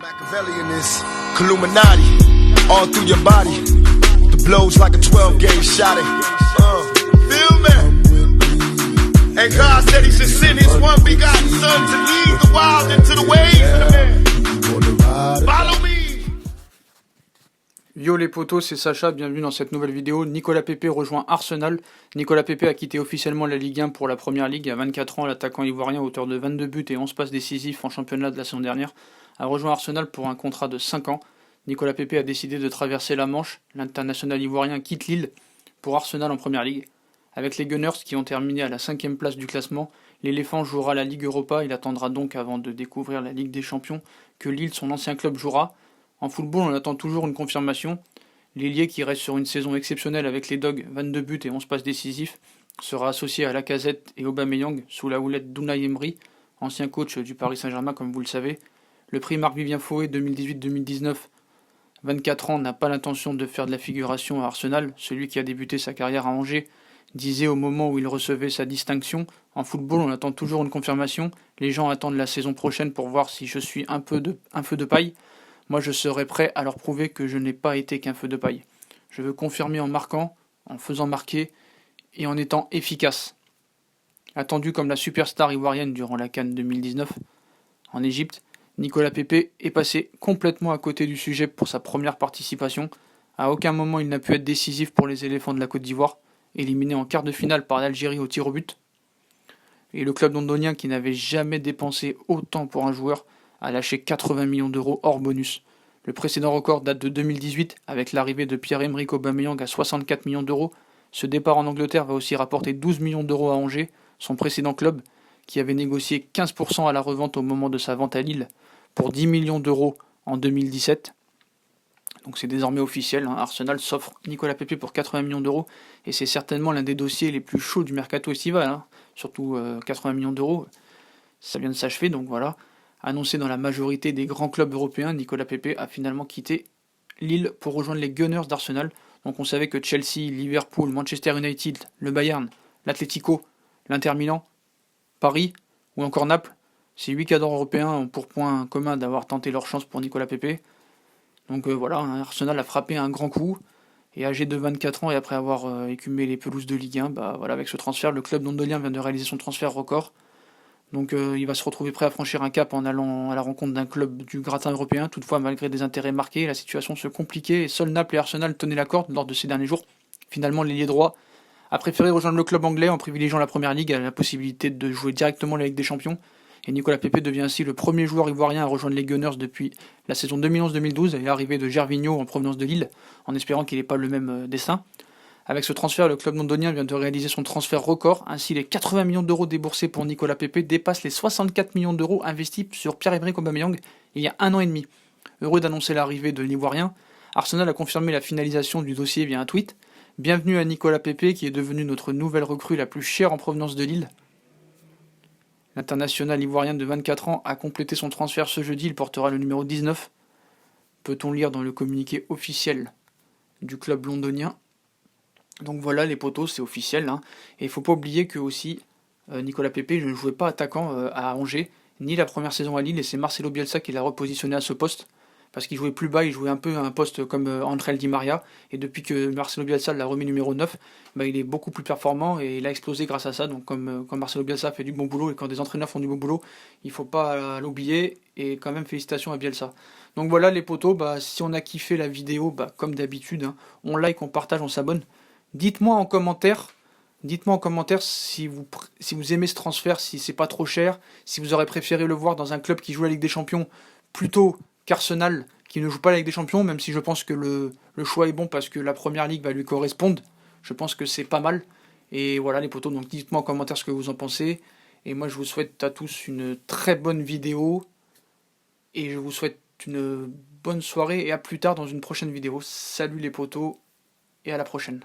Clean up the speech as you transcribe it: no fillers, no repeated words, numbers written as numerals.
Machiavelli in this Illuminati, all through your body. The blows like a 12-gauge shot. Feel me? And God said He should send His one begotten Son to lead the wild into the ways of the man. Follow me. Yo les potos, c'est Sacha, bienvenue dans cette nouvelle vidéo. Nicolas Pepe rejoint Arsenal. Nicolas Pepe a quitté officiellement la Ligue 1 pour la Première Ligue à 24 ans. L'attaquant ivoirien, auteur de 22 buts et 11 passes décisifs en championnat de la saison dernière, a rejoint Arsenal pour un contrat de 5 ans. Nicolas Pepe a décidé de traverser la Manche. L'international ivoirien quitte Lille pour Arsenal en Première Ligue. Avec les Gunners qui ont terminé à la 5e place du classement, l'éléphant jouera la Ligue Europa. Il attendra donc avant de découvrir la Ligue des Champions que Lille, son ancien club, jouera. En football, on attend toujours une confirmation. L'ailier, qui reste sur une saison exceptionnelle avec les Dogs, 22 buts et 11 passes décisifs, sera associé à Lacazette et Aubameyang sous la houlette d'Unai Emery, ancien coach du Paris Saint-Germain comme vous le savez. Le prix Marc-Vivien Foé 2018-2019, 24 ans, n'a pas l'intention de faire de la figuration à Arsenal. Celui qui a débuté sa carrière à Angers disait au moment où il recevait sa distinction: en football, on attend toujours une confirmation. Les gens attendent la saison prochaine pour voir si je suis un feu de paille. Moi, je serai prêt à leur prouver que je n'ai pas été qu'un feu de paille. Je veux confirmer en marquant, en faisant marquer et en étant efficace. Attendu comme la superstar ivoirienne durant la CAN 2019 en Égypte, Nicolas Pepe est passé complètement à côté du sujet pour sa première participation. À aucun moment il n'a pu être décisif pour les éléphants de la Côte d'Ivoire, éliminé en quart de finale par l'Algérie au tir au but. Et le club londonien, qui n'avait jamais dépensé autant pour un joueur, a lâché 80 millions d'euros hors bonus. Le précédent record date de 2018 avec l'arrivée de Pierre-Emerick Aubameyang à 64 millions d'euros. Ce départ en Angleterre va aussi rapporter 12 millions d'euros à Angers, son précédent club, qui avait négocié 15% à la revente au moment de sa vente à Lille pour 10 millions d'euros en 2017. Donc c'est désormais officiel, Arsenal s'offre Nicolas Pepe pour 80 millions d'euros et c'est certainement l'un des dossiers les plus chauds du mercato estival, surtout 80 millions d'euros, ça vient de s'achever, donc voilà. Annoncé dans la majorité des grands clubs européens, Nicolas Pepe a finalement quitté Lille pour rejoindre les Gunners d'Arsenal. Donc on savait que Chelsea, Liverpool, Manchester United, le Bayern, l'Atlético, l'Inter Milan, Paris ou encore Naples, ces 8 cadres européens ont pour point commun d'avoir tenté leur chance pour Nicolas Pepe. Donc voilà, Arsenal a frappé un grand coup. Et âgé de 24 ans et après avoir écumé les pelouses de Ligue 1, voilà, avec ce transfert, le club londonien vient de réaliser son transfert record. Donc il va se retrouver prêt à franchir un cap en allant à la rencontre d'un club du gratin européen. Toutefois, malgré des intérêts marqués, la situation se compliquait et seuls Naples et Arsenal tenaient la corde lors de ces derniers jours. Finalement, l'ailier droit a préféré rejoindre le club anglais en privilégiant la Première Ligue à la possibilité de jouer directement la Ligue des Champions. Et Nicolas Pepe devient ainsi le premier joueur ivoirien à rejoindre les Gunners depuis la saison 2011-2012 et l'arrivée de Gervinho en provenance de Lille, en espérant qu'il n'ait pas le même destin. Avec ce transfert, le club londonien vient de réaliser son transfert record. Ainsi, les 80 millions d'euros déboursés pour Nicolas Pepe dépassent les 64 millions d'euros investis sur Pierre-Emerick Aubameyang il y a 1 an et demi. Heureux d'annoncer l'arrivée de l'Ivoirien, Arsenal a confirmé la finalisation du dossier via un tweet. Bienvenue à Nicolas Pepe, qui est devenu notre nouvelle recrue la plus chère en provenance de Lille. L'international ivoirien de 24 ans a complété son transfert ce jeudi, il portera le numéro 19. Peut-on lire dans le communiqué officiel du club londonien. Donc voilà les potos, c'est officiel. Et il ne faut pas oublier que aussi Nicolas Pepe ne jouait pas attaquant à Angers, ni la première saison à Lille, et c'est Marcelo Bielsa qui l'a repositionné à ce poste, parce qu'il jouait plus bas, il jouait un peu à un poste comme André Di Maria, et depuis que Marcelo Bielsa l'a remis numéro 9, il est beaucoup plus performant et il a explosé grâce à ça. Donc comme Marcelo Bielsa fait du bon boulot, et quand des entraîneurs font du bon boulot, il ne faut pas l'oublier, et quand même félicitations à Bielsa. Donc voilà les potos, si on a kiffé la vidéo, comme d'habitude, on like, on partage, on s'abonne. Dites-moi en commentaire si vous aimez ce transfert, si c'est pas trop cher, si vous aurez préféré le voir dans un club qui joue la Ligue des Champions plutôt qu'Arsenal qui ne joue pas la Ligue des Champions, même si je pense que le choix est bon parce que la Première Ligue va lui correspondre. Je pense que c'est pas mal. Et voilà les potos, donc dites-moi en commentaire ce que vous en pensez. Et moi je vous souhaite à tous une très bonne vidéo. Et je vous souhaite une bonne soirée et à plus tard dans une prochaine vidéo. Salut les potos et à la prochaine.